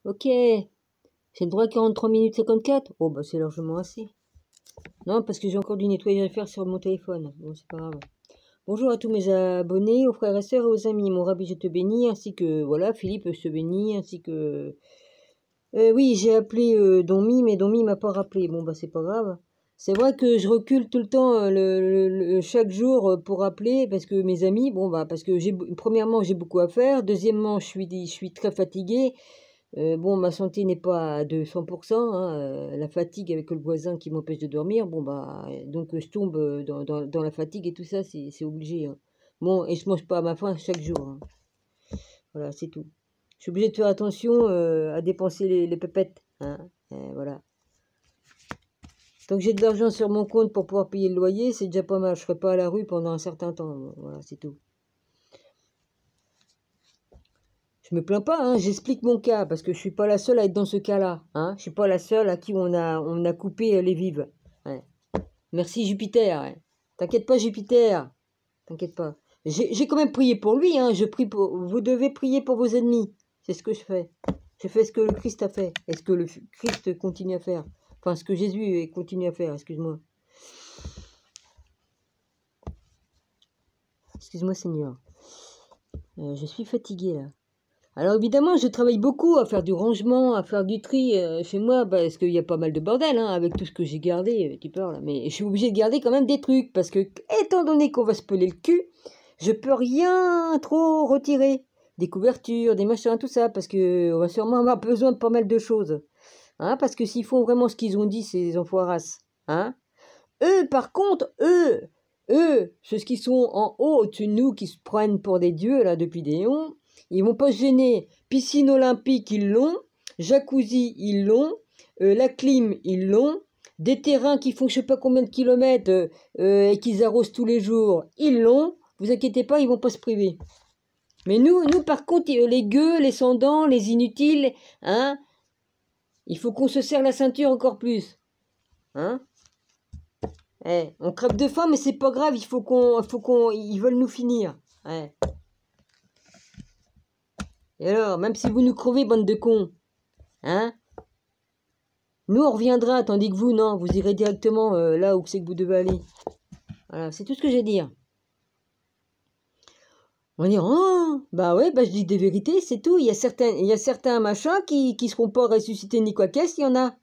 Ok. J'ai le droit à 43 minutes 54. Oh, bah, c'est largement assez. Non, parce que j'ai encore du nettoyage à faire sur mon téléphone. Bon, c'est pas grave. Bonjour à tous mes abonnés, aux frères et sœurs et aux amis. Mon rabbi, je te bénis, ainsi que, voilà, Philippe, je te bénis, ainsi que... oui, j'ai appelé Donmi, mais Donmi m'a pas rappelé. Bon, bah, c'est pas grave. C'est vrai que je recule tout le temps, chaque jour pour appeler, parce que mes amis, bon, bah, parce que premièrement, j'ai beaucoup à faire. Deuxièmement, je suis très fatiguée. Bon, ma santé n'est pas à 200%, hein, la fatigue avec le voisin qui m'empêche de dormir, bon, bah, donc je tombe dans la fatigue et tout ça, c'est obligé, hein. Bon, et je mange pas à ma faim chaque jour, hein. Voilà, c'est tout. Je suis obligé de faire attention à dépenser les pépettes, hein, voilà. Tant que j'ai de l'argent sur mon compte pour pouvoir payer le loyer, c'est déjà pas mal. Je serai pas à la rue pendant un certain temps. Bon, voilà, c'est tout. Je me plains pas, hein, j'explique mon cas, parce que je suis pas la seule à être dans ce cas-là, hein. Je suis pas la seule à qui on a coupé les vives. Ouais. Merci Jupiter. Ouais. T'inquiète pas Jupiter. T'inquiète pas. J'ai quand même prié pour lui, hein. Je prie pour. Vous devez prier pour vos ennemis. C'est ce que je fais. Je fais ce que le Christ a fait. Et ce que le Christ continue à faire. Enfin, ce que Jésus continue à faire, excuse-moi. Excuse-moi Seigneur. Je suis fatiguée là. Alors évidemment, je travaille beaucoup à faire du rangement, à faire du tri chez moi, parce qu'il y a pas mal de bordel, hein, avec tout ce que j'ai gardé, tu peur là. Mais je suis obligée de garder quand même des trucs, parce que étant donné qu'on va se peler le cul, je peux rien trop retirer. Des couvertures, des machins, tout ça, parce que on va sûrement avoir besoin de pas mal de choses. Hein, parce que s'ils font vraiment ce qu'ils ont dit, ces enfoirasses, hein. Eux, par contre, ceux qui sont en haut au-dessus de nous, qui se prennent pour des dieux, là, depuis des éons, ils vont pas se gêner. Piscine olympique, ils l'ont. Jacuzzi, ils l'ont. La clim, ils l'ont. Des terrains qui font je sais pas combien de kilomètres et qu'ils arrosent tous les jours, ils l'ont. Vous inquiétez pas, ils vont pas se priver. Mais nous par contre, les gueux, les sans-dents, les inutiles, hein, il faut qu'on se serre la ceinture encore plus. Hein? On crève de faim, mais c'est pas grave, ils veulent nous finir. Ouais. Et alors, même si vous nous crevez, bande de cons, hein, nous on reviendra, tandis que vous, non, vous irez directement là où c'est que vous devez aller. Voilà, c'est tout ce que j'ai à dire. On va dire, oh, bah ouais, bah je dis des vérités, c'est tout. Il y a certains machins qui seront pas ressuscités ni quoi qu'est-ce, il y en a.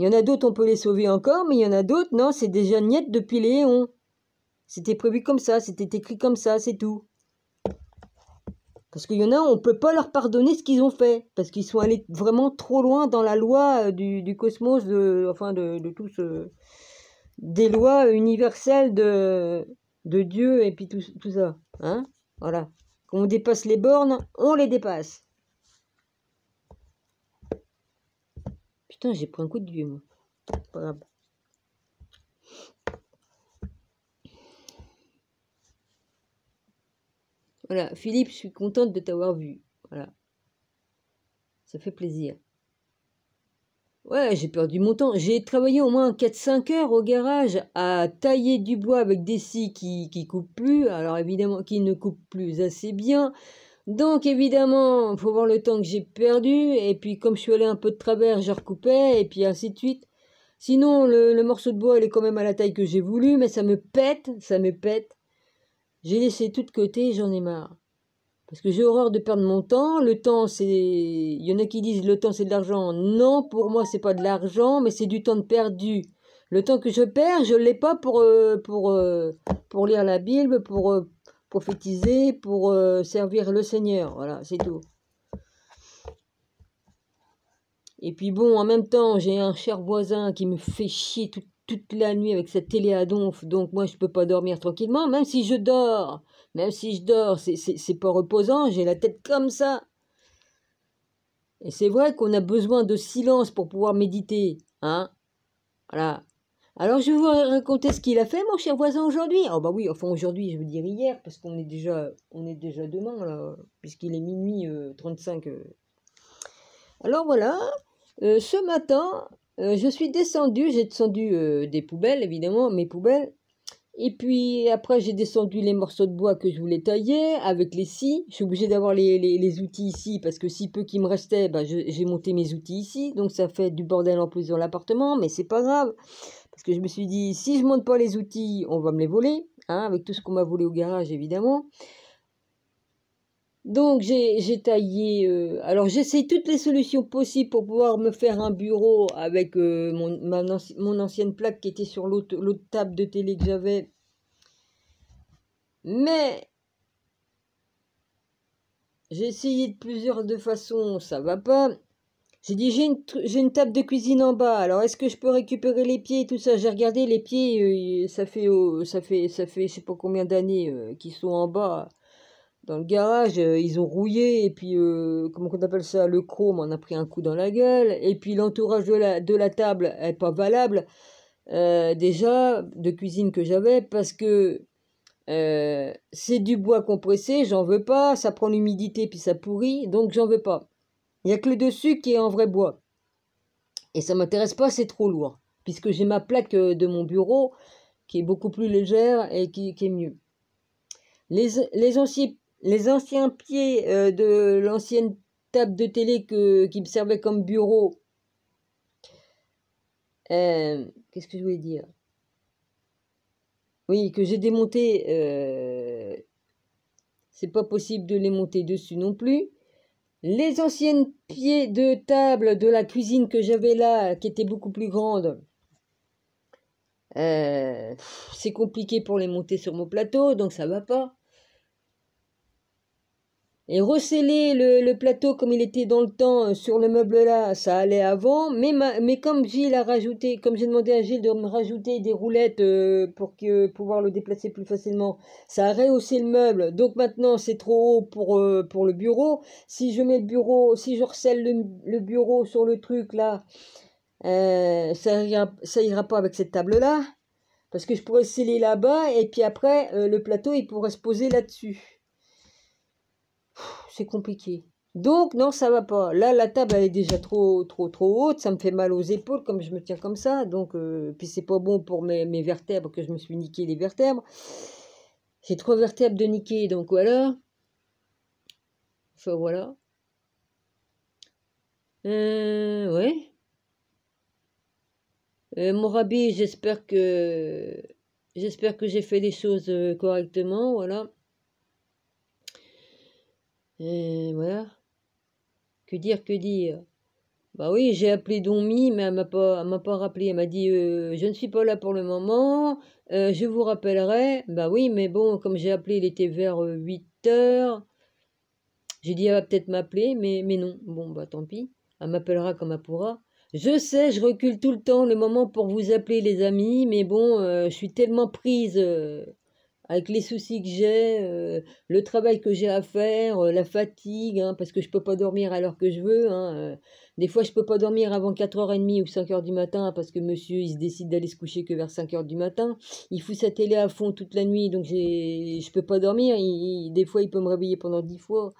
Il y en a d'autres, on peut les sauver encore, mais il y en a d'autres, non, c'est déjà niette depuis les éons. C'était prévu comme ça, c'était écrit comme ça, c'est tout. Parce qu'il y en a, on ne peut pas leur pardonner ce qu'ils ont fait. Parce qu'ils sont allés vraiment trop loin dans la loi du cosmos, de tout ce... Des lois universelles de Dieu et puis tout ça. Hein, voilà. Quand on dépasse les bornes, on les dépasse. Putain, j'ai pris un coup de vieux, moi. Pas grave. Voilà, Philippe, je suis contente de t'avoir vu. Voilà. Ça fait plaisir. Ouais, j'ai perdu mon temps. J'ai travaillé au moins 4-5 heures au garage à tailler du bois avec des scies qui coupent plus. Alors évidemment, qui ne coupent plus assez bien. Donc évidemment, il faut voir le temps que j'ai perdu. Et puis comme je suis allé un peu de travers, je recoupais. Et puis ainsi de suite. Sinon, le morceau de bois, il est quand même à la taille que j'ai voulu. Mais ça me pète, ça me pète. J'ai laissé tout de côté, j'en ai marre. Parce que j'ai horreur de perdre mon temps. Le temps, c'est... Il y en a qui disent le temps, c'est de l'argent. Non, pour moi, c'est pas de l'argent, mais c'est du temps de perdu. Le temps que je perds, je l'ai pas pour lire la Bible, pour prophétiser, pour servir le Seigneur. Voilà, c'est tout. Et puis bon, en même temps, j'ai un cher voisin qui me fait chier toute la nuit avec cette télé à donf. Donc moi, je peux pas dormir tranquillement, même si je dors. Même si je dors, c'est pas reposant, j'ai la tête comme ça. Et c'est vrai qu'on a besoin de silence pour pouvoir méditer, hein. Voilà. Alors je vais vous raconter ce qu'il a fait, mon cher voisin, aujourd'hui. Oh bah oui, enfin aujourd'hui, je veux dire hier, parce qu'on est déjà demain, là, puisqu'il est minuit 35. Alors voilà, ce matin, je suis descendue, j'ai descendu des poubelles, évidemment, mes poubelles, Et puis après, j'ai descendu les morceaux de bois que je voulais tailler avec les scies. Je suis obligée d'avoir les outils ici parce que si peu qui me restait, bah, j'ai monté mes outils ici. Donc ça fait du bordel en plus dans l'appartement, mais c'est pas grave. Parce que je me suis dit, si je monte pas les outils, on va me les voler, hein, avec tout ce qu'on m'a volé au garage évidemment. Donc j'ai taillé, alors j'essaie toutes les solutions possibles pour pouvoir me faire un bureau avec mon ancienne plaque qui était sur l'autre table de télé que j'avais. Mais j'ai essayé de plusieurs de façons, ça va pas. J'ai dit j'ai une table de cuisine en bas, alors est-ce que je peux récupérer les pieds et tout ça? J'ai regardé les pieds, ça fait je sais pas combien d'années qu'ils sont en bas. Dans le garage, ils ont rouillé, et puis, comment on appelle ça, le chrome en a pris un coup dans la gueule, et puis l'entourage de la table est pas valable, déjà, de cuisine que j'avais, parce que c'est du bois compressé, j'en veux pas, ça prend l'humidité, puis ça pourrit, donc j'en veux pas. Il n'y a que le dessus qui est en vrai bois. Et ça m'intéresse pas, c'est trop lourd, puisque j'ai ma plaque de mon bureau, qui est beaucoup plus légère et qui est mieux. Les anciens pieds de l'ancienne table de télé qui me servait comme bureau. Qu'est-ce que je voulais dire? Oui, que j'ai démonté. C'est pas possible de les monter dessus non plus. Les anciennes pieds de table de la cuisine que j'avais là, qui étaient beaucoup plus grandes. C'est compliqué pour les monter sur mon plateau, donc ça va pas. Et resceller le plateau comme il était dans le temps sur le meuble là, ça allait avant. Mais comme Gilles a rajouté, comme j'ai demandé à Gilles de me rajouter des roulettes pour pouvoir le déplacer plus facilement, ça a rehaussé le meuble. Donc maintenant c'est trop haut pour le bureau. Si je mets le bureau, si je recèle le bureau sur le truc là, ça ira pas avec cette table là. Parce que je pourrais sceller là-bas et puis après le plateau il pourrait se poser là-dessus. C'est compliqué. Donc, non, ça va pas. Là, la table, elle est déjà trop haute. Ça me fait mal aux épaules comme je me tiens comme ça. Donc, puis c'est pas bon pour mes vertèbres que je me suis niqué les vertèbres. J'ai 3 vertèbres de niquer, donc voilà. Enfin, voilà. Ouais. Mon rabais, j'espère que j'ai fait les choses correctement, voilà. Voilà. Que dire? Bah oui, j'ai appelé Donmi, mais elle m'a pas rappelé. Elle m'a dit, je ne suis pas là pour le moment, je vous rappellerai. Bah oui, mais bon, comme j'ai appelé, il était vers 8 heures. J'ai dit, elle va peut-être m'appeler, mais non. Bon, bah tant pis. Elle m'appellera comme elle pourra. Je sais, je recule tout le temps le moment pour vous appeler, les amis, mais bon, je suis tellement prise avec les soucis que j'ai, le travail que j'ai à faire, la fatigue, hein, parce que je peux pas dormir à l'heure que je veux, hein, des fois, je peux pas dormir avant 4h30 ou 5h du matin parce que monsieur, il se décide d'aller se coucher que vers 5h du matin. Il fout sa télé à fond toute la nuit, donc je peux pas dormir. Des fois, il peut me réveiller pendant 10 fois.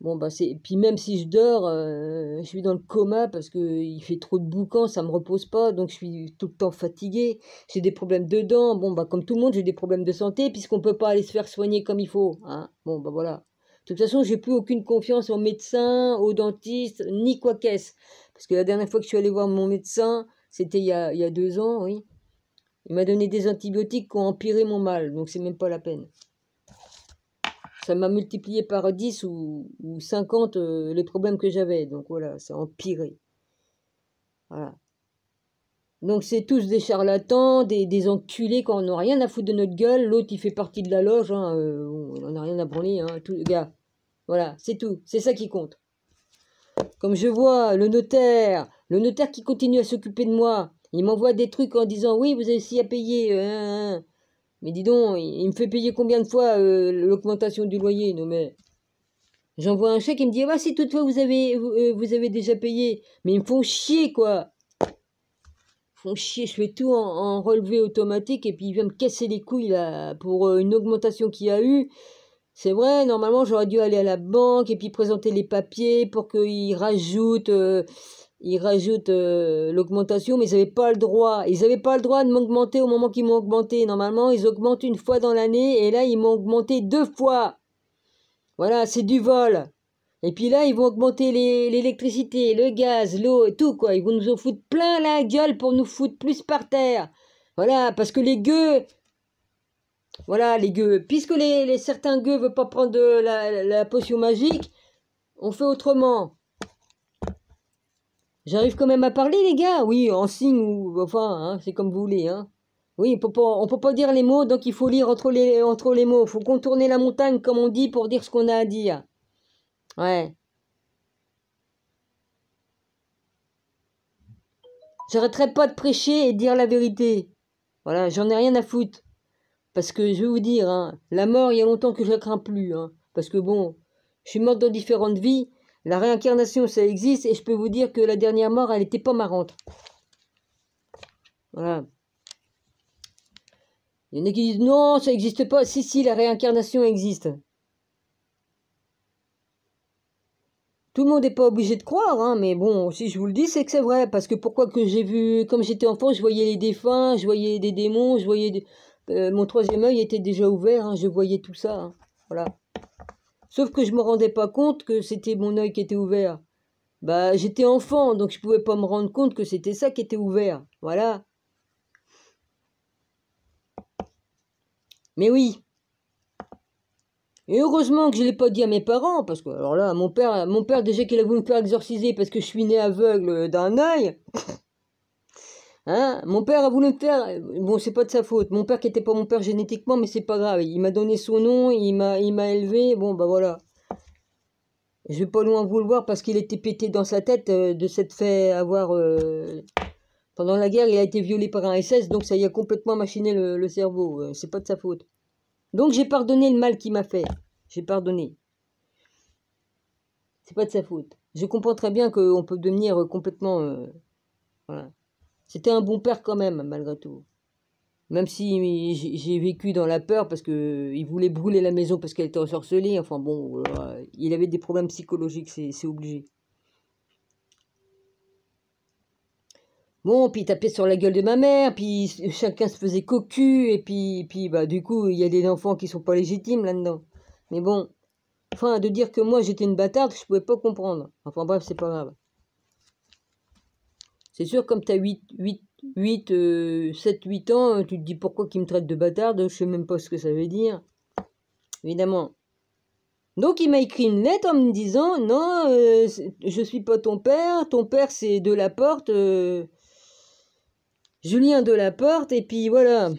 Bon, bah, puis même si je dors, je suis dans le coma parce que il fait trop de boucan, ça me repose pas, donc je suis tout le temps fatiguée. J'ai des problèmes de dents. Bon, bah, comme tout le monde, j'ai des problèmes de santé puisqu'on peut pas aller se faire soigner comme il faut, hein. Bon, bah, voilà. De toute façon, j'ai plus aucune confiance aux médecins, aux dentistes, ni quoi qu'est-ce. Parce que la dernière fois que je suis allée voir mon médecin, c'était il y a 2 ans, oui. Il m'a donné des antibiotiques qui ont empiré mon mal, donc c'est même pas la peine. Ça m'a multiplié par 10 ou 50 les problèmes que j'avais. Donc voilà, ça a empiré. Voilà. Donc c'est tous des charlatans, des enculés qui n'ont rien à foutre de notre gueule. L'autre, il fait partie de la loge. Hein, on n'en a rien à branler. Hein, tout, gars. Voilà, c'est tout. C'est ça qui compte. Comme je vois le notaire qui continue à s'occuper de moi. Il m'envoie des trucs en disant, oui, vous avez aussi à payer. Mais dis donc, il me fait payer combien de fois l'augmentation du loyer? Non mais... J'envoie un chèque, il me dit, ah bah si toutefois vous avez déjà payé. Mais ils me font chier, quoi. Ils me font chier, je fais tout en relevé automatique et puis il vient me casser les couilles, là, pour une augmentation qu'il y a eu. C'est vrai, normalement, j'aurais dû aller à la banque et puis présenter les papiers pour qu'ils rajoutent ils rajoutent l'augmentation, mais ils n'avaient pas le droit. Ils n'avaient pas le droit de m'augmenter au moment qu'ils m'ont augmenté. Normalement, ils augmentent une fois dans l'année, et là, ils m'ont augmenté 2 fois. Voilà, c'est du vol. Et puis là, ils vont augmenter l'électricité, le gaz, l'eau et tout, quoi. Ils vont nous en foutre plein la gueule pour nous foutre plus par terre. Voilà, parce que les gueux... Voilà, les gueux. Puisque certains gueux ne veulent pas prendre la potion magique, on fait autrement. J'arrive quand même à parler, les gars. Oui, en signe ou... Enfin, hein, c'est comme vous voulez, hein. Oui, on peut pas dire les mots, donc il faut lire entre les mots. Il faut contourner la montagne, comme on dit, pour dire ce qu'on a à dire. Ouais. J'arrêterai pas de prêcher et de dire la vérité. Voilà, j'en ai rien à foutre. Parce que je vais vous dire, hein, la mort, il y a longtemps que je la crains plus. Hein, parce que bon, je suis morte dans différentes vies. La réincarnation, ça existe. Et je peux vous dire que la dernière mort, elle n'était pas marrante. Voilà. Il y en a qui disent non, ça n'existe pas. Si, si, la réincarnation existe. Tout le monde n'est pas obligé de croire, hein, mais bon, si je vous le dis, c'est que c'est vrai. Parce que pourquoi que j'ai vu, comme j'étais enfant, je voyais les défunts, je voyais des démons, je voyais... mon troisième œil était déjà ouvert, hein, je voyais tout ça. Hein, voilà. Sauf que je me rendais pas compte que c'était mon œil qui était ouvert. Bah, j'étais enfant, donc je pouvais pas me rendre compte que c'était ça qui était ouvert. Voilà. Mais oui. Et heureusement que je l'ai pas dit à mes parents, parce que, alors là, mon père déjà qu'il a voulu me faire exorciser parce que je suis né aveugle d'un œil. Hein, mon père a voulu me faire... Bon, c'est pas de sa faute. Mon père qui était pas mon père génétiquement, mais c'est pas grave. Il m'a donné son nom, il m'a élevé. Bon, bah voilà. Je vais pas loin vouloir parce qu'il était pété dans sa tête de s'être fait avoir... Pendant la guerre, il a été violé par un SS, donc ça y a complètement machiné le cerveau. C'est pas de sa faute. Donc j'ai pardonné le mal qu'il m'a fait. J'ai pardonné. C'est pas de sa faute. Je comprends très bien qu'on peut devenir complètement... voilà. C'était un bon père quand même, malgré tout. Même si j'ai vécu dans la peur parce qu'il voulait brûler la maison parce qu'elle était ensorcelée. Enfin bon, il avait des problèmes psychologiques, c'est obligé. Bon, puis il tapait sur la gueule de ma mère, puis chacun se faisait cocu, et puis bah, du coup, il y a des enfants qui sont pas légitimes là-dedans. Mais bon, enfin, de dire que moi j'étais une bâtarde, je pouvais pas comprendre. Enfin bref, c'est pas grave. C'est sûr, comme tu as 7, 8 ans, tu te dis pourquoi qu'ils me traitent de bâtarde, je sais même pas ce que ça veut dire. Évidemment. Donc il m'a écrit une lettre en me disant, non, je suis pas ton père c'est Delaporte, Julien Delaporte, et puis voilà.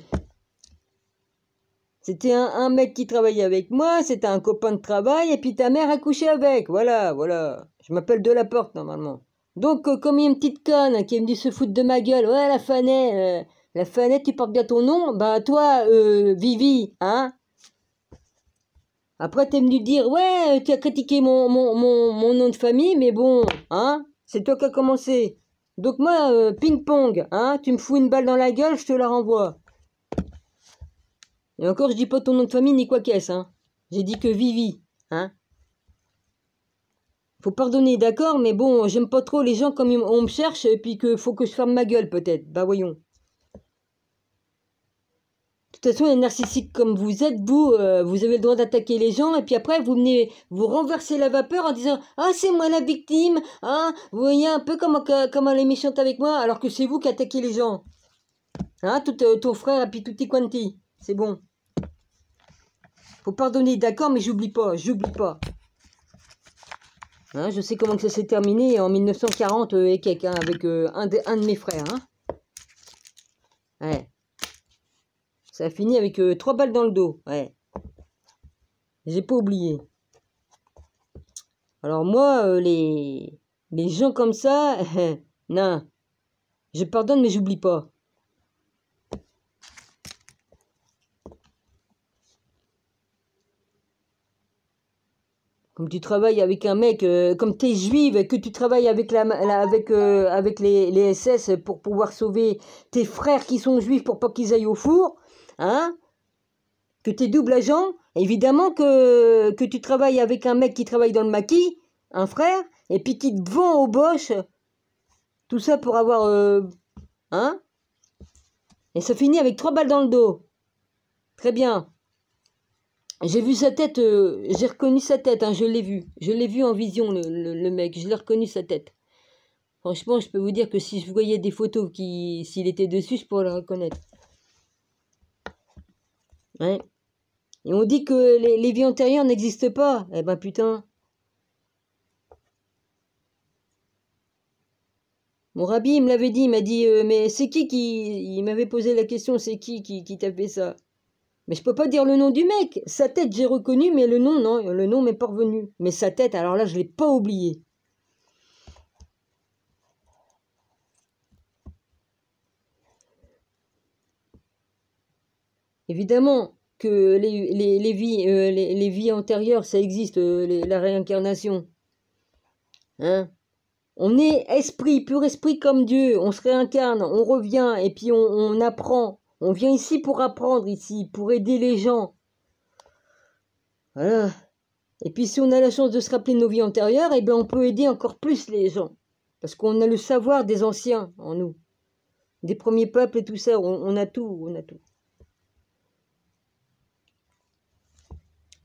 C'était un mec qui travaillait avec moi, c'était un copain de travail, et puis ta mère a couché avec, voilà. Je m'appelle Delaporte normalement. Donc, comme il y a une petite conne qui est venue se foutre de ma gueule, ouais, la Fanette, tu portes bien ton nom, bah toi, Vivi, hein. Après, t'es venu dire, ouais, tu as critiqué mon nom de famille, mais bon, hein, c'est toi qui as commencé. Donc moi, ping-pong, hein, tu me fous une balle dans la gueule, je te la renvoie. Et encore, je dis pas ton nom de famille ni quoi qu'est-ce, hein. J'ai dit que Vivi, hein. Faut pardonner, d'accord, mais bon, j'aime pas trop les gens comme on me cherche, et puis que faut que je ferme ma gueule, peut-être. Bah voyons. De toute façon, les narcissiques comme vous êtes, vous avez le droit d'attaquer les gens, et puis après, vous venez vous renverser la vapeur en disant « Ah, c'est moi la victime, hein ?» Vous voyez un peu comment elle est méchante avec moi, alors que c'est vous qui attaquez les gens. Hein, ton frère, et puis tutti quanti. C'est bon. Faut pardonner, d'accord, mais j'oublie pas. Hein, je sais comment que ça s'est terminé en 1940 et quelques, hein, avec un de mes frères. Hein. Ouais. Ça a fini avec 3 balles dans le dos. Ouais. J'ai pas oublié. Alors moi, les gens comme ça, non. Je pardonne, mais j'oublie pas. Comme tu travailles avec un mec, comme tu es juive, que tu travailles avec, avec les SS pour pouvoir sauver tes frères qui sont juifs pour pas qu'ils aillent au four, hein, que tu es double agent, évidemment que tu travailles avec un mec qui travaille dans le maquis, un frère, et puis qui te vend au Bosch Tout ça pour avoir... hein? Et ça finit avec 3 balles dans le dos. Très bien. J'ai vu sa tête, j'ai reconnu sa tête, hein, je l'ai vu. Je l'ai vu en vision, le mec, je l'ai reconnu sa tête. Franchement, je peux vous dire que si je voyais des photos s'il était dessus, je pourrais le reconnaître. Ouais. Et on dit que les vies antérieures n'existent pas. Eh ben putain. Mon rabbi, il me l'avait dit, il m'a dit, mais c'est qui Il m'avait posé la question, c'est qui t'a fait ça? Mais je peux pas dire le nom du mec. Sa tête, j'ai reconnu, mais le nom, non. Le nom m'est pas revenu. Mais sa tête, alors là, je l'ai pas oublié. Évidemment que les vies antérieures, ça existe, la réincarnation. Hein? On est esprit, pur esprit comme Dieu. On se réincarne, on revient, et puis on apprend. On vient ici pour apprendre, ici, pour aider les gens. Voilà. Et puis si on a la chance de se rappeler de nos vies antérieures, eh bien on peut aider encore plus les gens. Parce qu'on a le savoir des anciens en nous. Des premiers peuples et tout ça, on a tout, on a tout.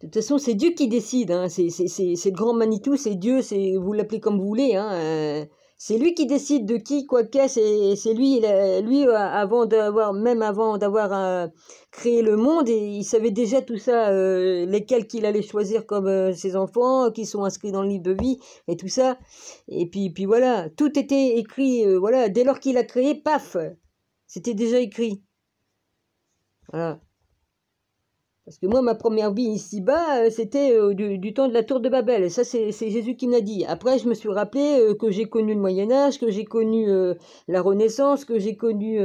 De toute façon, c'est Dieu qui décide. Hein. C'est le grand Manitou, c'est Dieu, vous l'appelez comme vous voulez. Hein. C'est lui qui décide de qui, quoi qu'est. C'est lui, avant d'avoir créé le monde, et il savait déjà tout ça, lesquels qu'il allait choisir comme ses enfants, qui sont inscrits dans le livre de vie, et tout ça. Et puis voilà, tout était écrit, voilà, dès lors qu'il a créé, paf, c'était déjà écrit. Voilà. Parce que moi, ma première vie ici-bas, c'était du temps de la tour de Babel. Et ça, c'est Jésus qui me l'a dit. Après, je me suis rappelé que j'ai connu le Moyen-Âge, que j'ai connu la Renaissance, que j'ai connu...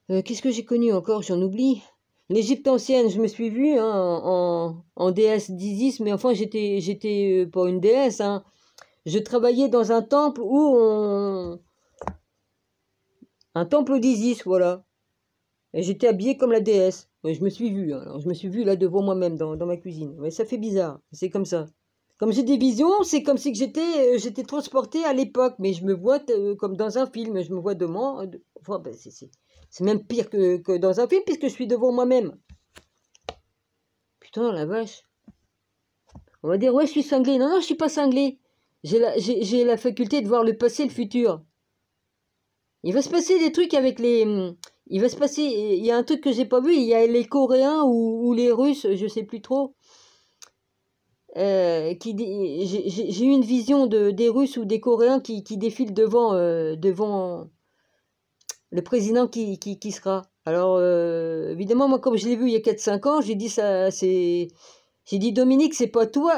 qu'est-ce que j'ai connu encore? J'en oublie. L'Égypte ancienne, je me suis vue hein, en déesse d'Isis, mais enfin, j'étais pas une déesse. Hein. Je travaillais dans un temple un temple d'Isis, voilà. Et j'étais habillée comme la déesse. Ouais, je me suis vue. Alors, je me suis vue là devant moi-même dans ma cuisine. Mais ça fait bizarre. C'est comme ça. Comme j'ai des visions, c'est comme si que j'étais transportée à l'époque. Mais je me vois comme dans un film. Je me vois devant. Enfin, ben, c'est même pire que dans un film puisque je suis devant moi-même. Putain, la vache. On va dire, ouais, je suis cinglé. Non, non, je suis pas cinglé. J'ai la faculté de voir le passé et le futur. Il va se passer des trucs avec les... Il va se passer... Il y a un truc que j'ai pas vu. Il y a les Coréens ou les Russes, je sais plus trop. J'ai eu une vision des Russes ou des Coréens qui défilent devant le président qui sera. Alors, évidemment, moi, comme je l'ai vu il y a 4-5 ans, j'ai dit ça, c'est... J'ai dit, Dominique, c'est pas toi...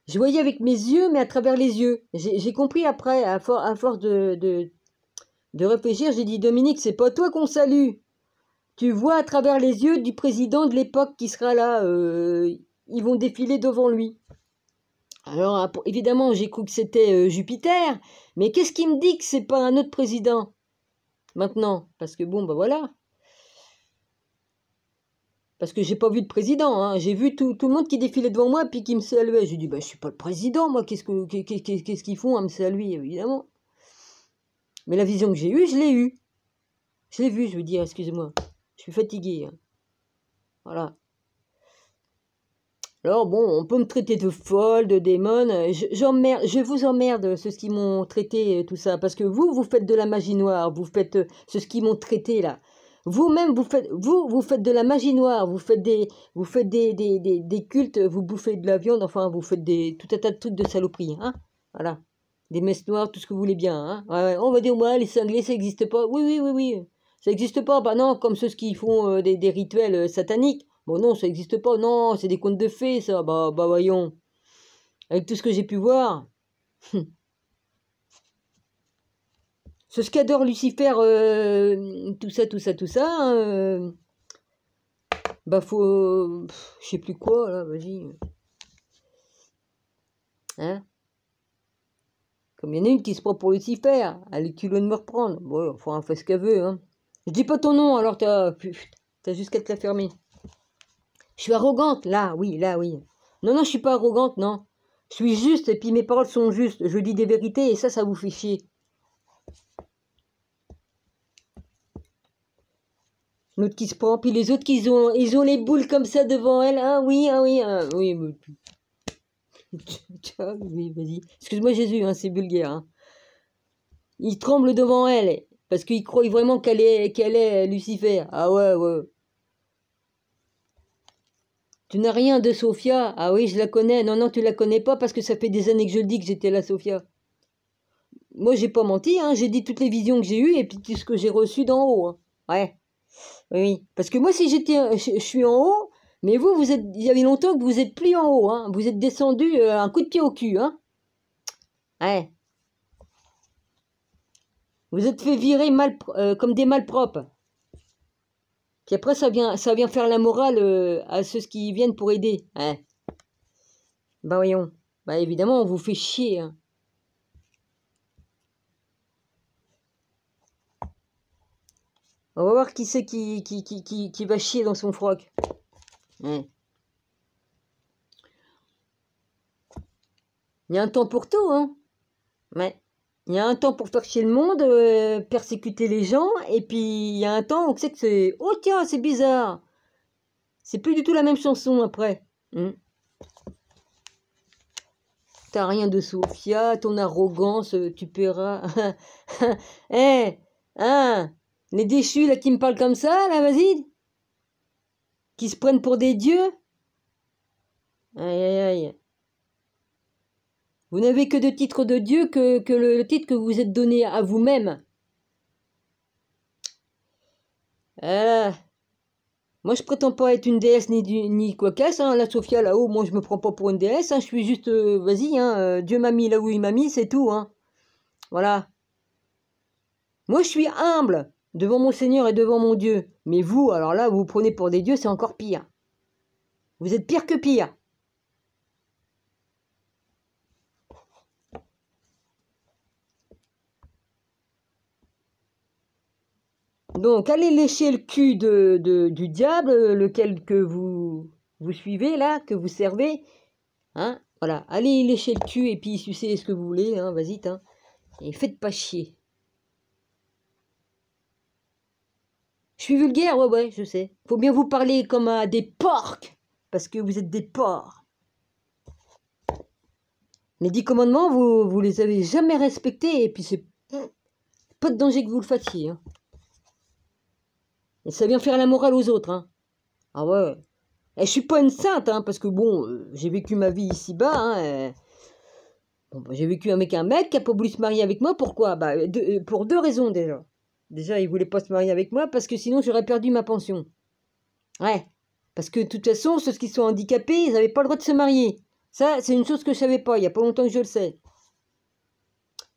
Je voyais avec mes yeux, mais à travers les yeux. J'ai compris après, à force de réfléchir, j'ai dit, Dominique, c'est pas toi qu'on salue. Tu vois à travers les yeux du président de l'époque qui sera là. Ils vont défiler devant lui. Alors, évidemment, j'ai cru que c'était Jupiter. Mais qu'est-ce qui me dit que c'est pas un autre président maintenant? Parce que bon, ben voilà. Parce que j'ai pas vu de président. Hein. J'ai vu tout le monde qui défilait devant moi puis qui me saluait. J'ai dit, bah, je suis pas le président, moi. Qu'est-ce qu'ils font à me saluer, évidemment? Mais la vision que j'ai eue, je l'ai eue. Je l'ai vue, je veux dire, excusez-moi. Je suis fatigué. Hein. Voilà. Alors bon, on peut me traiter de folle, de démon. Je vous emmerde, ceux qui m'ont traité, tout ça. Parce que vous faites de la magie noire. Vous faites ceux qui m'ont traité, là. Vous-même, vous faites de la magie noire. Vous faites des cultes. Vous bouffez de la viande. Enfin, vous faites tout un tas de trucs de saloperie. Hein, voilà. Des messes noires, tout ce que vous voulez bien. Hein. Ouais, on va dire, ouais, les cinglés, ça n'existe pas. Oui. Ça n'existe pas. Bah non, comme ceux qui font des rituels sataniques. Bon, non, ça n'existe pas. Non, c'est des contes de fées, ça. Bah voyons. Avec tout ce que j'ai pu voir. Ce qu'adore Lucifer, tout ça. Hein, bah, faut... je sais plus quoi, là, vas-y. Hein? Comme il y en a une qui se prend pour Lucifer. Elle est culot de me reprendre. Bon, enfin, elle fait ce qu'elle veut, hein. Je dis pas ton nom, alors t'as juste qu'à te la fermer. Je suis arrogante, là, oui. Non, je suis pas arrogante, non. Je suis juste, et puis mes paroles sont justes. Je dis des vérités, et ça vous fait chier. L'autre qui se prend, puis les autres ils ont les boules comme ça devant elle. Ah oui, oui. Oui, vas-y. Excuse-moi Jésus, hein, c'est vulgaire. Hein. Il tremble devant elle, parce qu'il croit vraiment qu'elle est Lucifer. Ah ouais, ouais. Tu n'as rien de Sophia? Ah oui, je la connais. Non, non, tu la connais pas parce que ça fait des années que je le dis que j'étais la Sophia. Moi, j'ai pas menti, hein. J'ai dit toutes les visions que j'ai eues et puis tout ce que j'ai reçu d'en haut. Hein. Ouais, oui. Parce que moi, si je suis en haut, mais vous êtes, il y avait longtemps que vous êtes plus en haut, hein. Vous êtes descendu un coup de pied au cul, hein. Ouais. Vous êtes fait virer comme des malpropres. Puis après, ça vient faire la morale à ceux qui viennent pour aider. Ouais. Bah voyons. Bah évidemment, on vous fait chier, hein. On va voir qui c'est qui va chier dans son froc. Ouais. Il y a un temps pour tout, hein. Ouais. Il y a un temps pour faire chier le monde, persécuter les gens, et puis il y a un temps où on sait que c'est... Oh tiens, c'est bizarre. C'est plus du tout la même chanson après. T'as rien de Sophia, ton arrogance, tu paieras. Eh, hein, les déchus là qui me parlent comme ça, là, vas-y. Qui se prennent pour des dieux. Aïe, aïe, aïe. Vous n'avez que de titre de Dieu que le titre que vous êtes donné à vous-même. Moi, je prétends pas être une déesse ni quoi qu'est-ce. Hein. La Sophia, là-haut, moi, je me prends pas pour une déesse. Hein. Je suis juste, vas-y, hein, Dieu m'a mis là où il m'a mis, c'est tout. Hein. Voilà. Moi, je suis humble devant mon Seigneur et devant mon Dieu. Mais vous, alors là, vous vous prenez pour des dieux, c'est encore pire. Vous êtes pire que pire. Donc, allez lécher le cul du diable, lequel que vous suivez, là, que vous servez. Hein, voilà, allez lécher le cul et puis sucez ce que vous voulez, hein, vas-y, hein. Et faites pas chier. Je suis vulgaire, ouais, je sais. Faut bien vous parler comme à des porcs, parce que vous êtes des porcs. Les 10 commandements, vous les avez jamais respectés, et puis c'est pas de danger que vous le fassiez. Hein. Et ça vient faire la morale aux autres. Hein. Ah ouais. Et je suis pas une sainte, hein, parce que bon, j'ai vécu ma vie ici-bas. Hein, bon, bah, j'ai vécu avec un mec qui a pas voulu se marier avec moi. Pourquoi? Bah, pour 2 raisons déjà. Déjà, il voulait pas se marier avec moi parce que sinon j'aurais perdu ma pension. Ouais. Parce que de toute façon, ceux qui sont handicapés, ils n'avaient pas le droit de se marier. Ça, c'est une chose que je savais pas. Il y a pas longtemps que je le sais.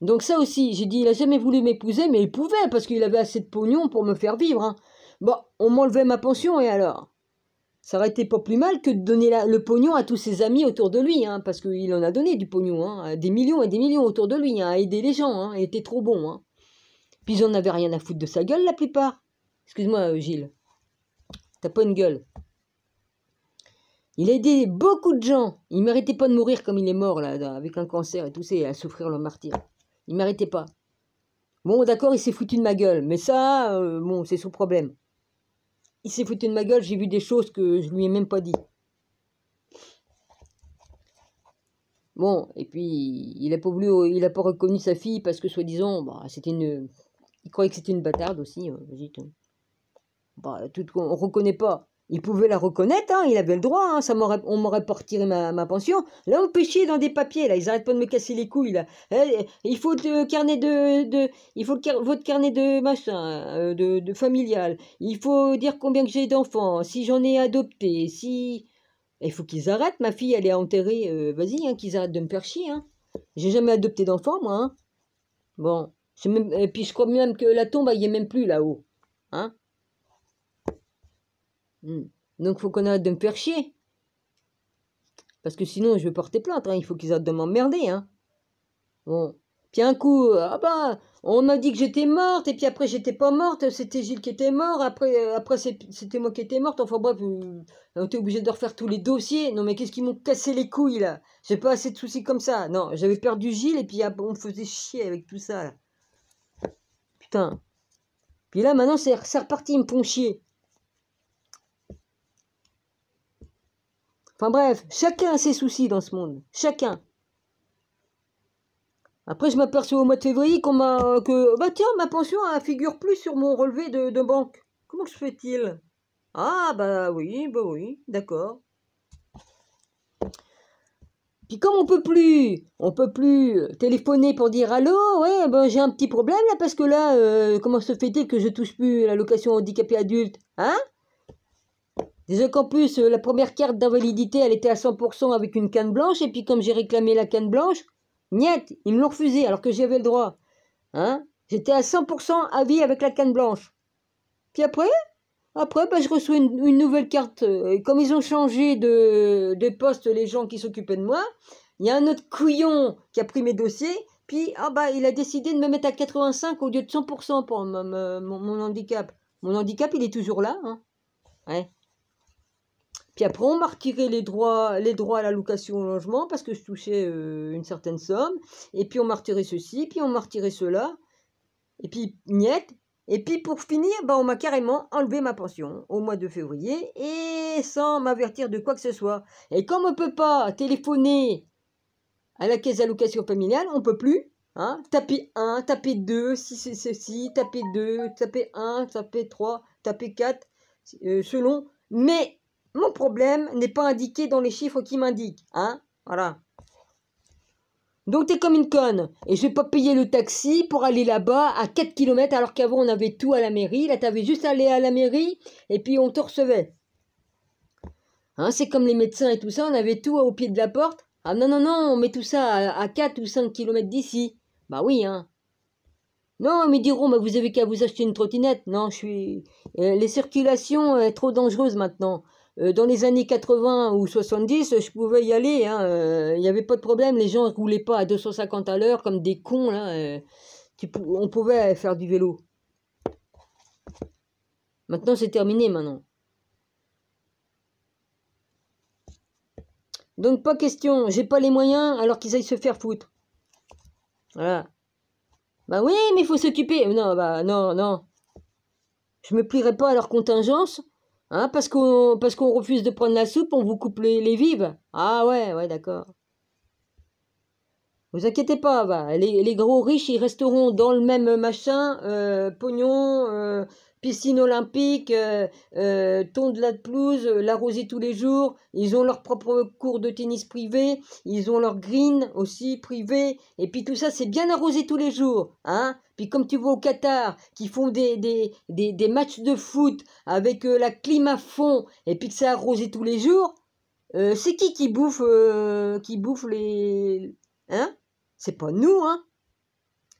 Donc ça aussi, j'ai dit, il a jamais voulu m'épouser, mais il pouvait parce qu'il avait assez de pognon pour me faire vivre. Hein. Bon, on m'enlevait ma pension et alors? Ça aurait été pas plus mal que de donner le pognon à tous ses amis autour de lui, hein, parce qu'il en a donné du pognon, hein, des millions et des millions autour de lui, hein, à aider les gens, hein, il était trop bon. Hein. Puis ils en avaient rien à foutre de sa gueule, la plupart. Excuse-moi, Gilles. T'as pas une gueule. Il a aidé beaucoup de gens. Il méritait pas de mourir comme il est mort, là, avec un cancer et tout ça, et à souffrir le martyr. Il méritait pas. Bon, d'accord, il s'est foutu de ma gueule, mais ça, bon, c'est son problème. Il s'est foutu de ma gueule, j'ai vu des choses que je lui ai même pas dit. Bon, et puis, il a pas reconnu sa fille parce que, soi-disant, bah, il croyait que c'était une bâtarde aussi, vas-y. Bah, on reconnaît pas. Il pouvait la reconnaître, hein, il avait le droit, hein, on m'aurait pas retiré ma pension. Là, on peut chier dans des papiers, là, ils arrêtent pas de me casser les couilles, là. Il faut votre carnet de machin, de familial. Il faut dire combien que j'ai d'enfants, si j'en ai adopté, si... Il faut qu'ils arrêtent, ma fille, elle est enterrée, vas-y, hein, qu'ils arrêtent de me faire chier, hein. J'ai jamais adopté d'enfant, moi, hein. Bon, et puis je crois même que la tombe, elle y est même plus là-haut, hein. Donc, faut qu'on arrête de me faire chier. Parce que sinon, je vais porter plainte. Hein. Il faut qu'ils arrêtent de m'emmerder. Hein. Bon. Puis un coup, ah bah, on m'a dit que j'étais morte. Et puis après, j'étais pas morte. C'était Gilles qui était mort. Après c'était moi qui étais morte. Enfin bref, on était obligé de refaire tous les dossiers. Non, mais qu'est-ce qu'ils m'ont cassé les couilles, là? J'ai pas assez de soucis comme ça. Non, j'avais perdu Gilles. Et puis on me faisait chier avec tout ça, là. Putain. Puis là, maintenant, c'est reparti. Ils me font chier. Enfin bref, chacun a ses soucis dans ce monde. Chacun. Après, je m'aperçois au mois de février bah tiens, ma pension ne figure plus sur mon relevé de banque. Comment se fait-il? Ah, bah oui, d'accord. Puis comme on peut plus téléphoner pour dire allô, ouais, ben j'ai un petit problème là parce que là, comment se fait-il que je touche plus l'allocation handicapé adulte, hein? Déjà qu'en plus, la première carte d'invalidité, elle était à 100% avec une canne blanche, et puis comme j'ai réclamé la canne blanche, niet, ils me l'ont refusé alors que j'y avais le droit, hein? J'étais à 100% à vie avec la canne blanche. Puis après, bah, je reçois une nouvelle carte. Et comme ils ont changé de poste, les gens qui s'occupaient de moi, il y a un autre couillon qui a pris mes dossiers. Puis bah, il a décidé de me mettre à 85 au lieu de 100% pour mon handicap. Mon handicap, il est toujours là. Hein. Ouais. Puis après, on m'a retiré les droits à l'allocation au logement parce que je touchais une certaine somme. Et puis on m'a retiré ceci, puis on m'a retiré cela. Et puis, niet. Et puis pour finir, bah, on m'a carrément enlevé ma pension au mois de février et sans m'avertir de quoi que ce soit. Et comme on ne peut pas téléphoner à la caisse d'allocation familiale, on ne peut plus. Hein, taper 1, taper 2, si c'est ceci, taper 2, taper 1, taper 3, taper 4, selon. Mais mon problème n'est pas indiqué dans les chiffres qui m'indiquent. Hein, voilà. Donc t'es comme une conne. Et je vais pas payer le taxi pour aller là-bas à 4 km alors qu'avant on avait tout à la mairie. Là t'avais juste à aller à la mairie et puis on te recevait. Hein, c'est comme les médecins et tout ça, on avait tout au pied de la porte. Ah non, on met tout ça à 4 ou 5 km d'ici. Bah oui, hein. Non, ils me diront, bah, vous avez qu'à vous acheter une trottinette. Non, les circulations sont trop dangereuses maintenant. Dans les années 80 ou 70, je pouvais y aller. Il n'y avait pas de problème. Les gens ne roulaient pas à 250 à l'heure comme des cons. Là, on pouvait faire du vélo. Maintenant, c'est terminé maintenant. Donc, pas question. J'ai pas les moyens alors qu'ils aillent se faire foutre. Voilà. Bah oui, mais il faut s'occuper. Non, bah non. Je me plierai pas à leur contingence. Hein, parce qu'on refuse de prendre la soupe, on vous coupe les vives. Ah ouais, d'accord. Vous inquiétez pas, bah, les gros riches, ils resteront dans le même machin, pognon, piscine olympique, tondre la pelouse, l'arroser tous les jours. Ils ont leur propre cours de tennis privé, ils ont leur green aussi privé. Et puis tout ça, c'est bien arrosé tous les jours, hein. Puis comme tu vois au Qatar, qui font des matchs de foot avec la clim à fond, et puis que c'est arrosé tous les jours, c'est qui bouffe les... Hein? C'est pas nous, hein.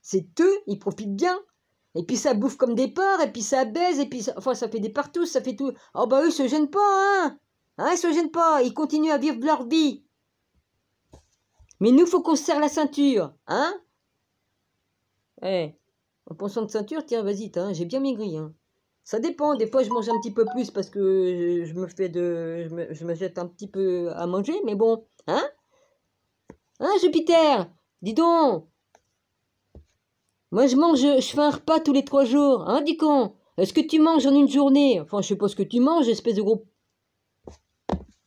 C'est eux, ils profitent bien. Et puis ça bouffe comme des porcs, et puis ça baise, et puis ça fait des partous, ça fait tout. Oh bah eux, ils se gênent pas, hein. Hein, ils se gênent pas, ils continuent à vivre leur vie. Mais nous, faut qu'on se serre la ceinture, hein. En pensant de ceinture, tiens, vas-y, j'ai bien maigri, hein. Ça dépend, des fois je mange un petit peu plus parce que je me jette un petit peu à manger, mais bon, hein. Hein, Jupiter? Dis donc, moi je fais un repas tous les 3 jours, hein, dis con. Est-ce que tu manges en une journée? Enfin, je sais pas ce que tu manges, espèce de gros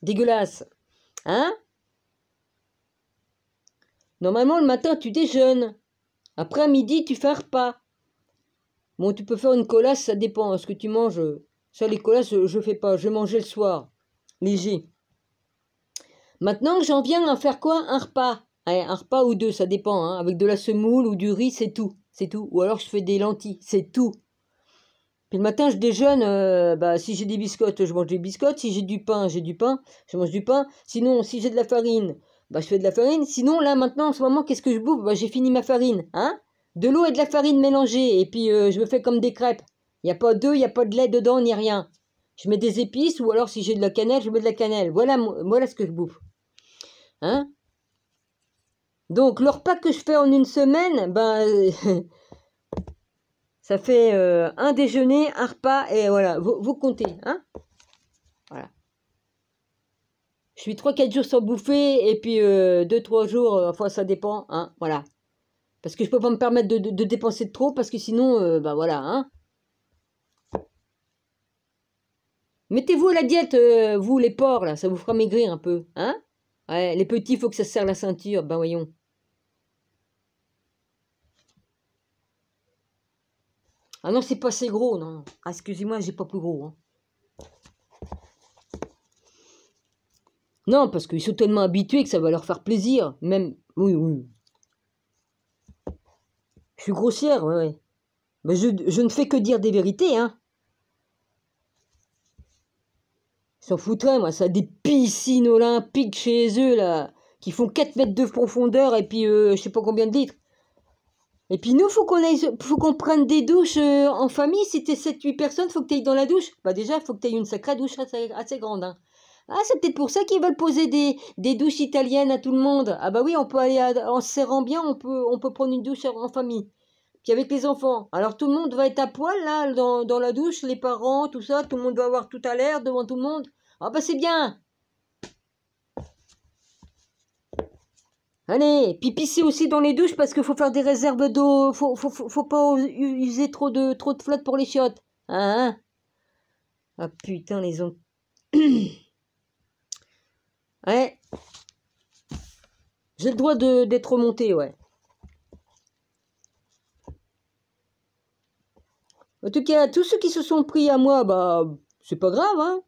dégueulasse. Hein? Normalement, le matin, tu déjeunes. Après, à midi, tu fais un repas. Bon, tu peux faire une colasse, ça dépend. Ce que tu manges, ça, les colasses, je fais pas. Je vais manger le soir. Léger. Maintenant, j'en viens à faire quoi? Un repas. Ouais, un repas ou deux, ça dépend. Hein. Avec de la semoule ou du riz, c'est tout. C'est tout. Ou alors, je fais des lentilles. C'est tout. Puis le matin, je déjeune. Bah, si j'ai des biscottes, je mange des biscottes. Si j'ai du pain, je mange du pain. Sinon, si j'ai de la farine, bah, je fais de la farine. Sinon, là, maintenant, en ce moment, qu'est-ce que je bouffe? Bah, j'ai fini ma farine. Hein? De l'eau et de la farine mélangée. Et puis, je me fais comme des crêpes. Il n'y a pas d'œuf, il n'y a pas de lait dedans, ni rien. Je mets des épices, ou alors, si j'ai de la cannelle, je mets de la cannelle. Voilà ce que je bouffe. Hein? Donc, le repas que je fais en une semaine, ben... ça fait un déjeuner, un repas, et voilà, vous comptez, hein? Voilà. Je suis 3-4 jours sans bouffer, et puis 2-3 jours, enfin ça dépend, hein, voilà. Parce que je peux pas me permettre de dépenser de trop, parce que sinon, bah voilà, hein. Mettez-vous à la diète, vous les porcs, là, ça vous fera maigrir un peu, hein? Ouais, les petits, il faut que ça se serre la ceinture, ben voyons. Ah non, c'est pas assez gros, non. Ah, excusez-moi, j'ai pas plus gros, hein. Non, parce qu'ils sont tellement habitués que ça va leur faire plaisir, même... Oui, oui. Je suis grossière, ouais, ouais. Mais je ne fais que dire des vérités, hein. Ils s'en foutraient, moi, ça a des piscines olympiques chez eux, là, qui font 4 mètres de profondeur et puis je sais pas combien de litres. Et puis nous, faut qu'on prenne des douches en famille. Si t'es 7-8 personnes, faut que tu ailles dans la douche. Bah déjà, il faut que tu aies une sacrée douche assez grande, hein. Ah, c'est peut-être pour ça qu'ils veulent poser des douches italiennes à tout le monde. Ah bah oui, on peut aller en se serrant bien, on peut prendre une douche en famille. Puis avec les enfants. Alors tout le monde va être à poil là dans la douche, les parents, tout ça, tout le monde va avoir tout à l'air devant tout le monde. Ah bah c'est bien. Allez, puis pisser aussi dans les douches parce qu'il faut faire des réserves d'eau. Faut pas user trop de flotte pour les chiottes. Hein? Ah putain, les ont... Ouais. J'ai le droit d'être remonté, ouais. En tout cas, tous ceux qui se sont pris à moi, bah, c'est pas grave, hein.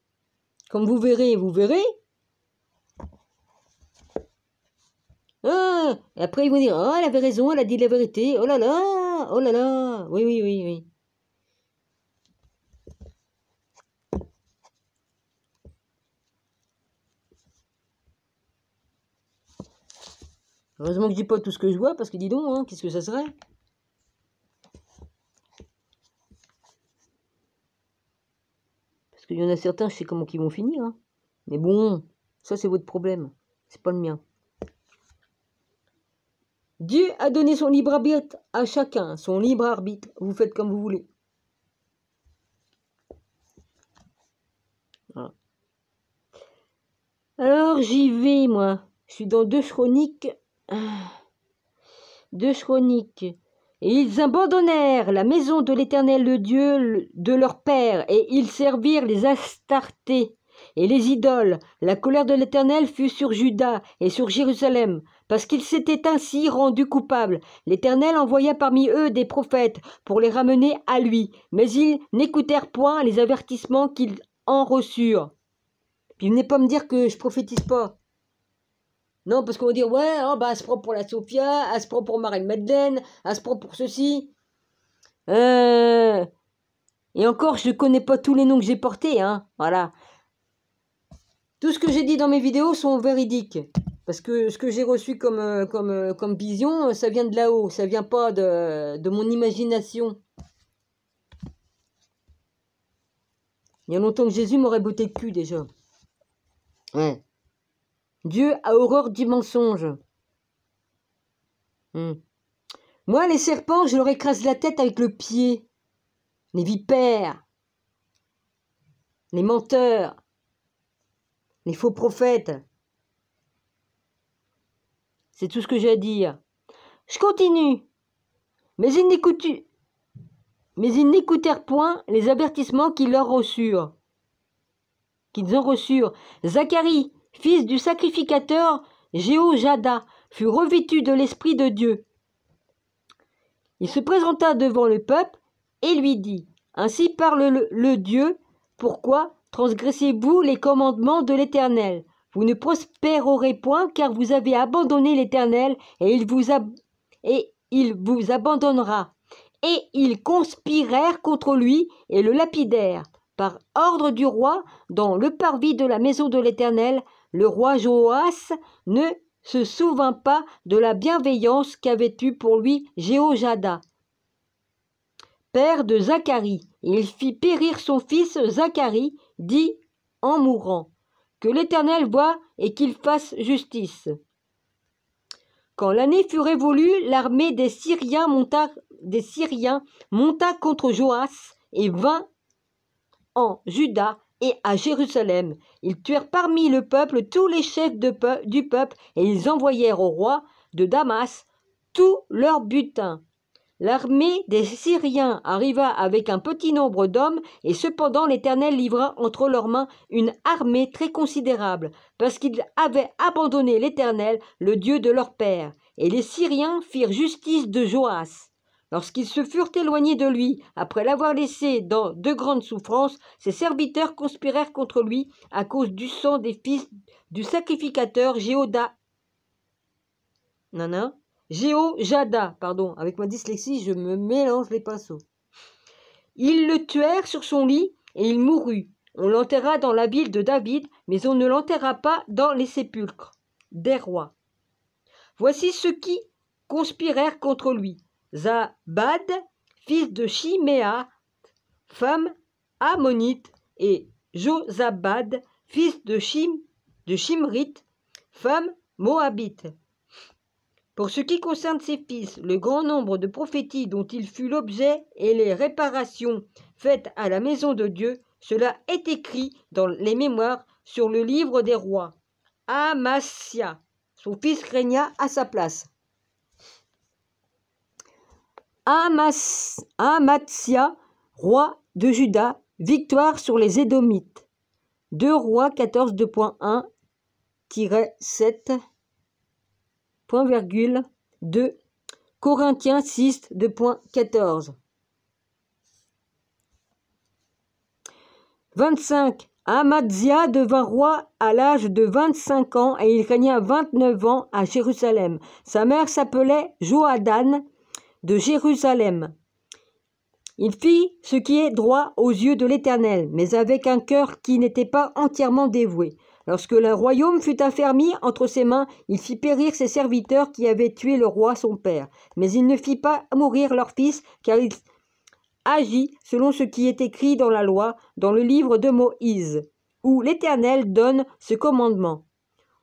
Comme vous verrez, vous verrez. Ah, et après ils vont dire, oh, elle avait raison, elle a dit la vérité. Oh là là, oh là là. Oui, oui, oui, oui. Heureusement que je dis pas tout ce que je vois, parce que dis donc, hein, qu'est-ce que ça serait? Parce qu'il y en a certains, je sais comment ils vont finir, hein. Mais bon, ça c'est votre problème, c'est pas le mien. Dieu a donné son libre arbitre à chacun, son libre arbitre. Vous faites comme vous voulez. Voilà. Alors j'y vais, moi. Je suis dans 2 Chroniques. 2 Chroniques. Et ils abandonnèrent la maison de l'Éternel, le Dieu de leur père, et ils servirent les Astartés et les idoles. La colère de l'Éternel fut sur Juda et sur Jérusalem, parce qu'ils s'étaient ainsi rendus coupables. L'Éternel envoya parmi eux des prophètes pour les ramener à lui, mais ils n'écoutèrent point les avertissements qu'ils en reçurent. Puis venez pas me dire que je prophétise pas. Non, parce qu'on va dire, ouais, oh, bah, elle se prend pour la Sophia, elle se prend pour Marie-Madeleine, elle se prend pour ceci. Et encore, je ne connais pas tous les noms que j'ai portés, hein, voilà. Tout ce que j'ai dit dans mes vidéos sont véridiques. Parce que ce que j'ai reçu comme vision, ça vient de là-haut, ça vient pas de mon imagination. Il y a longtemps que Jésus m'aurait botté le cul, déjà. Ouais. Dieu a horreur du mensonge. Moi, les serpents, je leur écrase la tête avec le pied. Les vipères, les menteurs, les faux prophètes. C'est tout ce que j'ai à dire. Je continue. Mais ils n'écoutèrent point les avertissements qu'ils ont reçurent. Zacharie, fils du sacrificateur Jéhojada, fut revêtu de l'Esprit de Dieu. Il se présenta devant le peuple et lui dit, « Ainsi parle le Dieu, pourquoi transgressez-vous les commandements de l'Éternel? Vous ne prospérerez point, car vous avez abandonné l'Éternel, et il vous abandonnera. » Et ils conspirèrent contre lui et le lapidèrent. Par ordre du roi, dans le parvis de la maison de l'Éternel, le roi Joas ne se souvint pas de la bienveillance qu'avait eue pour lui Jéhojada, père de Zacharie, et il fit périr son fils Zacharie, dit en mourant, « Que l'Éternel voie et qu'il fasse justice. » Quand l'année fut révolue, l'armée des Syriens monta contre Joas et vint en Juda et à Jérusalem. Ils tuèrent parmi le peuple tous les chefs du peuple et ils envoyèrent au roi de Damas tout leur butin. L'armée des Syriens arriva avec un petit nombre d'hommes, et cependant l'Éternel livra entre leurs mains une armée très considérable, parce qu'ils avaient abandonné l'Éternel, le Dieu de leur père. Et les Syriens firent justice de Joas. Lorsqu'ils se furent éloignés de lui, après l'avoir laissé dans de grandes souffrances, ses serviteurs conspirèrent contre lui à cause du sang des fils du sacrificateur Jéhojada, avec ma dyslexie, je me mélange les pinceaux. Ils le tuèrent sur son lit et il mourut. On l'enterra dans la ville de David, mais on ne l'enterra pas dans les sépulcres des rois. Voici ceux qui conspirèrent contre lui. Zabad, fils de Shiméa, femme ammonite, et Josabad, fils de Shimrit, femme moabite. Pour ce qui concerne ses fils, le grand nombre de prophéties dont il fut l'objet et les réparations faites à la maison de Dieu, cela est écrit dans les mémoires sur le livre des rois. Amasya, son fils, régna à sa place. Amatsya, roi de Juda, victoire sur les Édomites. 2 Rois 14 2.1-7. 2 Corinthiens 6 2.14. 25. Amatzia devint roi à l'âge de 25 ans et il régna 29 ans à Jérusalem. Sa mère s'appelait Johadan de Jérusalem. Il fit ce qui est droit aux yeux de l'Éternel, mais avec un cœur qui n'était pas entièrement dévoué. Lorsque le royaume fut affermi entre ses mains, il fit périr ses serviteurs qui avaient tué le roi son père. Mais il ne fit pas mourir leur fils, car il agit selon ce qui est écrit dans la loi, dans le livre de Moïse, où l'Éternel donne ce commandement.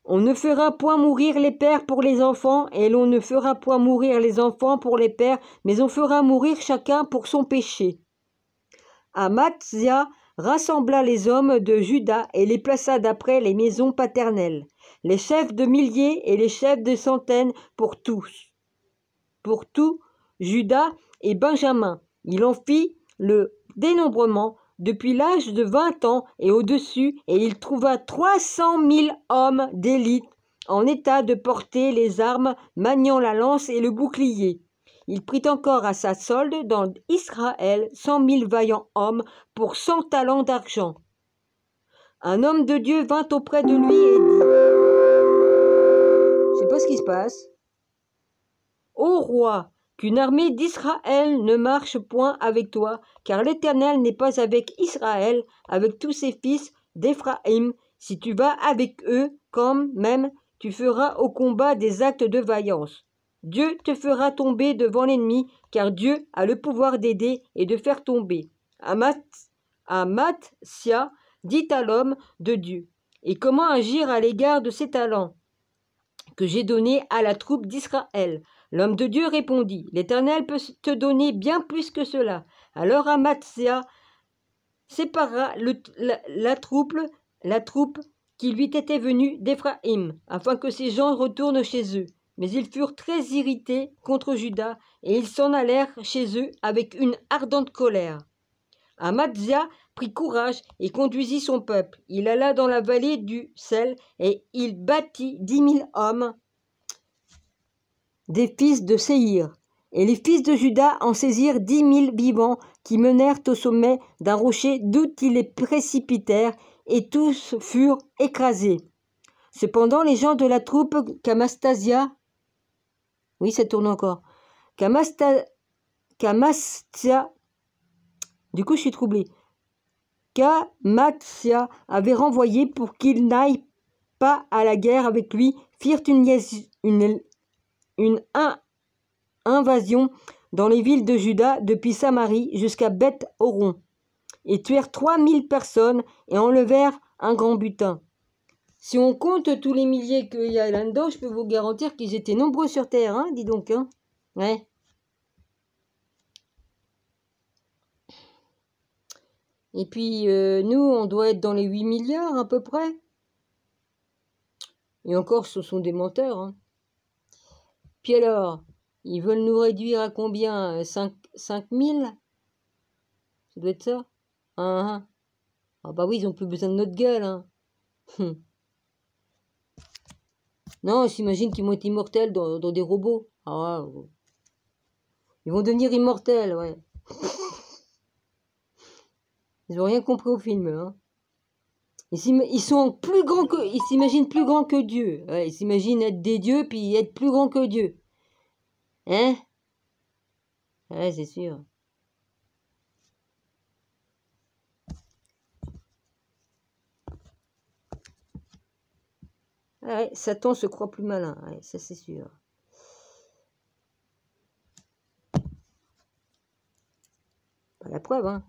On ne fera point mourir les pères pour les enfants, et l'on ne fera point mourir les enfants pour les pères, mais on fera mourir chacun pour son péché. Amatzia rassembla les hommes de Juda et les plaça d'après les maisons paternelles, les chefs de milliers et les chefs de centaines pour tout Juda et Benjamin. Il en fit le dénombrement depuis l'âge de 20 ans et au-dessus, et il trouva 300 000 hommes d'élite en état de porter les armes, maniant la lance et le bouclier. Il prit encore à sa solde dans Israël 100 000 vaillants hommes pour 100 talents d'argent. Un homme de Dieu vint auprès de lui et dit: « Je sais pas ce qui se passe. Ô roi, qu'une armée d'Israël ne marche point avec toi, car l'Éternel n'est pas avec Israël, avec tous ses fils d'Éphraïm. Si tu vas avec eux, comme même tu feras au combat des actes de vaillance. Dieu te fera tomber devant l'ennemi, car Dieu a le pouvoir d'aider et de faire tomber. » Amatsya dit à l'homme de Dieu: « Et comment agir à l'égard de ces talents que j'ai donnés à la troupe d'Israël ?» L'homme de Dieu répondit: « L'Éternel peut te donner bien plus que cela. » Alors Amatsya sépara la troupe qui lui était venue d'Éphraïm, afin que ces gens retournent chez eux. Mais ils furent très irrités contre Juda, et ils s'en allèrent chez eux avec une ardente colère. Amatzia prit courage et conduisit son peuple. Il alla dans la vallée du sel, et il battit 10 000 hommes des fils de Séhir. Et les fils de Juda en saisirent 10 000 vivants, qui menèrent au sommet d'un rocher, d'où ils les précipitèrent, et tous furent écrasés. Cependant, les gens de la troupe qu'Amastasia, oui, ça tourne encore, qu'Amastia, du coup je suis troublée, qu'Amatsya avait renvoyé pour qu'il n'aille pas à la guerre avec lui, firent une invasion dans les villes de Juda depuis Samarie jusqu'à Beth-Horon, et tuèrent 3000 personnes et enlevèrent un grand butin. Si on compte tous les milliers qu'il y a là-dedans, je peux vous garantir qu'ils étaient nombreux sur Terre, hein, dis donc, hein. Ouais. Et puis, nous, on doit être dans les 8 milliards à peu près. Et encore, ce sont des menteurs, hein. Puis alors, Ils veulent nous réduire à combien? 5 000? Ça doit être ça? Ah, ah bah oui, ils ont plus besoin de notre gueule, hein. Non, j'imagine qu'ils vont être immortels dans des robots. Ah ouais. Ils vont devenir immortels, ouais. Ils ont rien compris au film, hein. Ils sont plus grands que... Ils s'imaginent plus grands que Dieu. Ouais, ils s'imaginent être des dieux, puis être plus grands que Dieu. Hein? Ouais, c'est sûr. Ouais, Satan se croit plus malin. Ouais, ça, c'est sûr. Pas la preuve, hein.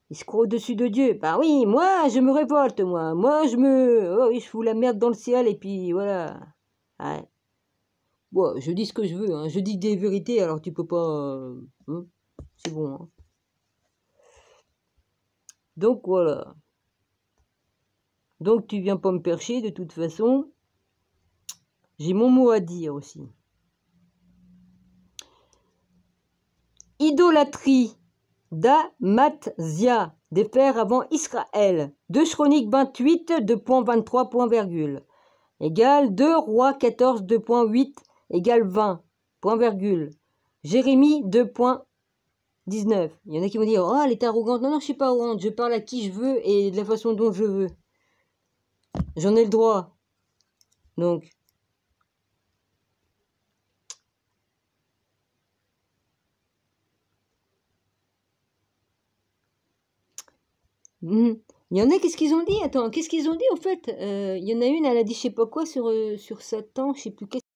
Il se croit au-dessus de Dieu. Bah oui, moi, je me révolte, moi. Moi, oh oui, je fous la merde dans le ciel, et puis voilà. Ouais. Bon, je dis ce que je veux, hein. Je dis des vérités, alors tu peux pas... hein. C'est bon, hein. Donc, voilà. Donc, tu viens pas me percher, de toute façon. J'ai mon mot à dire aussi. Idolâtrie d'Amatzia, des pères avant Israël. 2 Chroniques 28, 2.23, égale 2 Rois 14, 2.8, égale 20, point virgule. Jérémie 2.19. Il y en a qui vont dire, oh, elle est arrogante. Non, non, je suis pas arrogante, je parle à qui je veux et de la façon dont je veux. J'en ai le droit. Donc... Il y en a, qu'est-ce qu'ils ont dit? Attends, qu'est-ce qu'ils ont dit en fait? Il y en a une, elle a dit je sais pas quoi sur Satan, je sais plus qu'est-ce